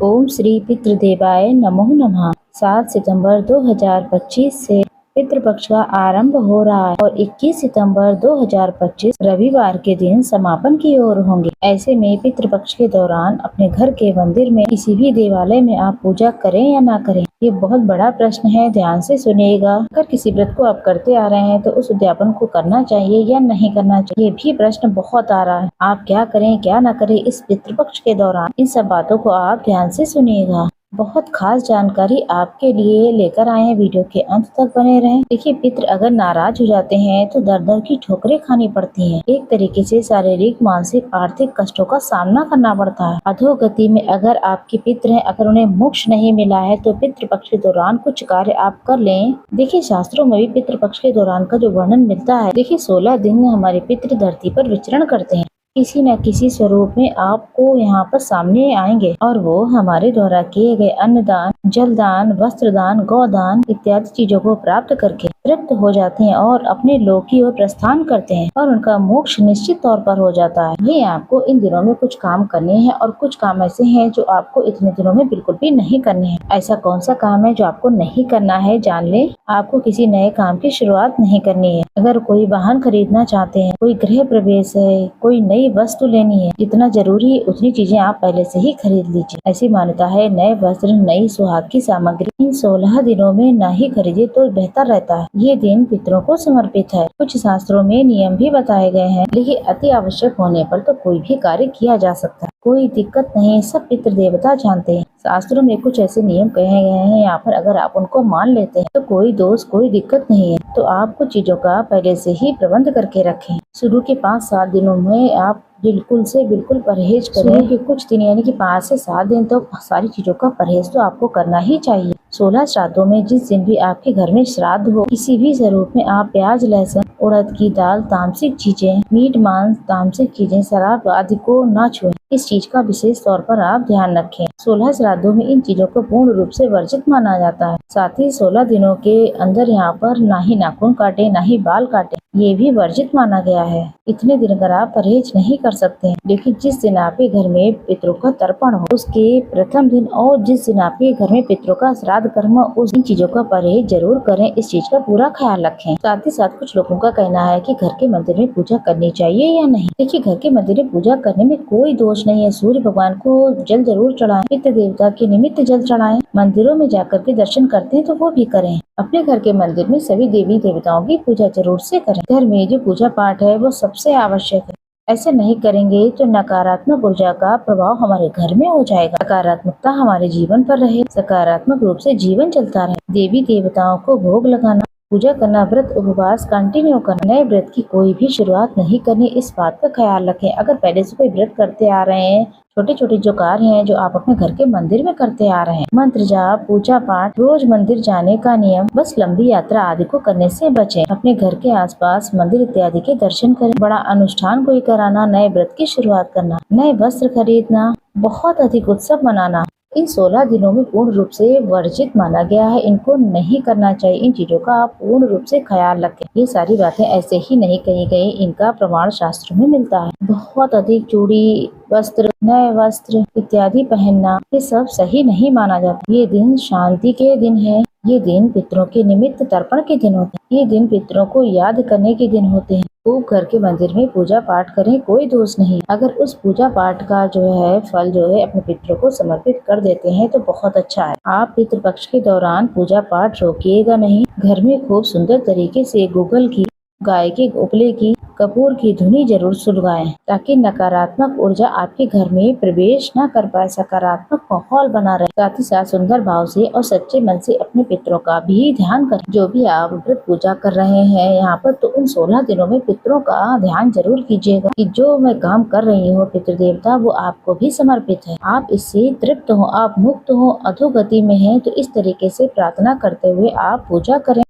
ओम श्री पितृदेवाय नमो नमः। 7 सितंबर 2025 से पितृपक्ष का आरंभ हो रहा है और 21 सितंबर 2025 रविवार के दिन समापन की ओर होंगे। ऐसे में पितृपक्ष के दौरान अपने घर के मंदिर में किसी भी देवालय में आप पूजा करें या ना करें, ये बहुत बड़ा प्रश्न है। ध्यान से सुनिएगा। अगर किसी व्रत को आप करते आ रहे हैं तो उस उद्यापन को करना चाहिए या नहीं करना चाहिए, ये भी प्रश्न बहुत आ रहा है। आप क्या करें क्या ना करें इस पितृपक्ष के दौरान, इन सब बातों को आप ध्यान से सुनिएगा। बहुत खास जानकारी आपके लिए लेकर आए हैं, वीडियो के अंत तक बने रहें। देखिए, पितृ अगर नाराज हो जाते हैं तो दर दर की ठोकरें खानी पड़ती हैं। एक तरीके से शारीरिक, मानसिक, आर्थिक कष्टों का सामना करना पड़ता है। अधोगति में अगर आपके पितृ हैं, अगर उन्हें मोक्ष नहीं मिला है तो पितृपक्ष के दौरान कुछ कार्य आप कर लें। देखिए, शास्त्रों में भी पितृपक्ष के दौरान का जो वर्णन मिलता है, देखिए 16 दिन हमारे पितृ धरती पर विचरण करते हैं। किसी न किसी स्वरूप में आपको यहाँ पर सामने आएंगे और वो हमारे द्वारा किए गए अन्नदान, जलदान, वस्त्रदान, गौदान इत्यादि चीजों को प्राप्त करके तृप्त हो जाते हैं और अपने लोक की ओर प्रस्थान करते हैं और उनका मोक्ष निश्चित तौर पर हो जाता है। ये आपको इन दिनों में कुछ काम करने हैं और कुछ काम ऐसे हैं जो आपको इतने दिनों में बिल्कुल भी नहीं करने हैं। ऐसा कौन सा काम है जो आपको नहीं करना है, जान ले। आपको किसी नए काम की शुरुआत नहीं करनी है। अगर कोई वाहन खरीदना चाहते हैं, कोई गृह प्रवेश है, कोई नई वस्तु लेनी है, जितना जरूरी है उतनी चीजें आप पहले से ही खरीद लीजिए। ऐसी मान्यता है, नए वस्त्र, नई सुहाग की सामग्री इन 16 दिनों में न ही खरीदे तो बेहतर रहता है। ये दिन पितरों को समर्पित है। कुछ शास्त्रों में नियम भी बताए गए हैं, लेकिन अति आवश्यक होने पर तो कोई भी कार्य किया जा सकता है, कोई दिक्कत नहीं। सब पितृ देवता जानते हैं। शास्त्रों में कुछ ऐसे नियम कहे गए हैं, यहाँ पर अगर आप उनको मान लेते हैं तो कोई दोष, कोई दिक्कत नहीं है। तो आप कुछ चीजों का पहले से ही प्रबंध करके रखें। शुरू के 5-7 दिनों में आप बिल्कुल से बिल्कुल परहेज करें कि कुछ दिन यानी कि 5 से 7 दिन तो सारी चीजों का परहेज तो आपको करना ही चाहिए। 16 श्राद्धों में जिस दिन भी आपके घर में श्राद्ध हो, किसी भी स्वरूप में आप प्याज, लहसुन, उड़द की दाल, तामसिक चीजें, मीट, मांस, तामसिक चीजें, शराब आदि को न छुएं। इस चीज का विशेष तौर पर आप ध्यान रखें। 16 श्राद्धों में इन चीजों को पूर्ण रूप से वर्जित माना जाता है। साथ ही 16 दिनों के अंदर यहाँ पर ना ही नाखून काटे, ना ही बाल काटे, ये भी वर्जित माना गया है। इतने दिन अगर आप परहेज नहीं कर सकते हैं, लेकिन जिस दिन आपके घर में पितरों का तर्पण हो उसके प्रथम दिन और जिस दिन आपके घर में पितरों का श्राद्ध कर्म, उस इन चीजों का परहेज जरूर करें। इस चीज का पूरा ख्याल रखें। साथ ही साथ कुछ लोगों का कहना है कि घर के मंदिर में पूजा करनी चाहिए या नहीं। देखिए, घर के मंदिर में पूजा करने में कोई दोष नहीं है। सूर्य भगवान को जल जरूर चढ़ाएं, पितृ देवता के निमित्त जल चढ़ाएं। मंदिरों में जाकर के दर्शन करते हैं तो वो भी करें। अपने घर के मंदिर में सभी देवी देवताओं की पूजा जरूर से करें। घर में जो पूजा पाठ है वो सबसे आवश्यक है। ऐसे नहीं करेंगे तो नकारात्मक ऊर्जा का प्रभाव हमारे घर में हो जाएगा। सकारात्मकता हमारे जीवन पर रहे, सकारात्मक रूप से जीवन चलता रहे। देवी देवताओं को भोग लगाना, पूजा करना, व्रत उपवास कंटिन्यू करना, नए व्रत की कोई भी शुरुआत नहीं करनी, इस बात का ख्याल रखें। अगर पहले से कोई व्रत करते आ रहे हैं, छोटे छोटे जो कार्य हैं जो आप अपने घर के मंदिर में करते आ रहे हैं, मंत्र जाप, पूजा पाठ, रोज मंदिर जाने का नियम, बस लंबी यात्रा आदि को करने से बचें। अपने घर के आसपास मंदिर इत्यादि के दर्शन करें। बड़ा अनुष्ठान कोई कराना, नए व्रत की शुरुआत करना, नए वस्त्र खरीदना, बहुत अधिक उत्सव मनाना, इन 16 दिनों में पूर्ण रूप से वर्जित माना गया है। इनको नहीं करना चाहिए। इन चीजों का आप पूर्ण रूप से ख्याल रखें। ये सारी बातें ऐसे ही नहीं कही गई, इनका प्रमाण शास्त्रों में मिलता है। बहुत अधिक चूड़ी, वस्त्र, नए वस्त्र इत्यादि पहनना, ये सब सही नहीं माना जाता। ये दिन शांति के दिन है। ये दिन पितरों के निमित्त तर्पण के दिन होते हैं। ये दिन पितरों को याद करने के दिन होते हैं। खूब घर के मंदिर में पूजा पाठ करें, कोई दोष नहीं। अगर उस पूजा पाठ का जो है फल जो है अपने पितरों को समर्पित कर देते हैं तो बहुत अच्छा है। आप पितृपक्ष के दौरान पूजा पाठ रोकिएगा नहीं। घर में खूब सुंदर तरीके से गूगल की, गाय के उपले की, कपूर की धुनी जरूर सुलगाएं, ताकि नकारात्मक ऊर्जा आपके घर में प्रवेश न कर पाए, सकारात्मक माहौल बना रहे। साथ ही साथ सुंदर भाव से और सच्चे मन से अपने पितरों का भी ध्यान करें। जो भी आप व्रत पूजा कर रहे हैं यहाँ पर, तो उन 16 दिनों में पितरों का ध्यान जरूर कीजिएगा कि जो मैं काम कर रही हूँ पितृ देवता, वो आपको भी समर्पित है। आप इससे तृप्त हो, आप मुक्त हो, अधोगति में है तो इस तरीके से प्रार्थना करते हुए आप पूजा करें।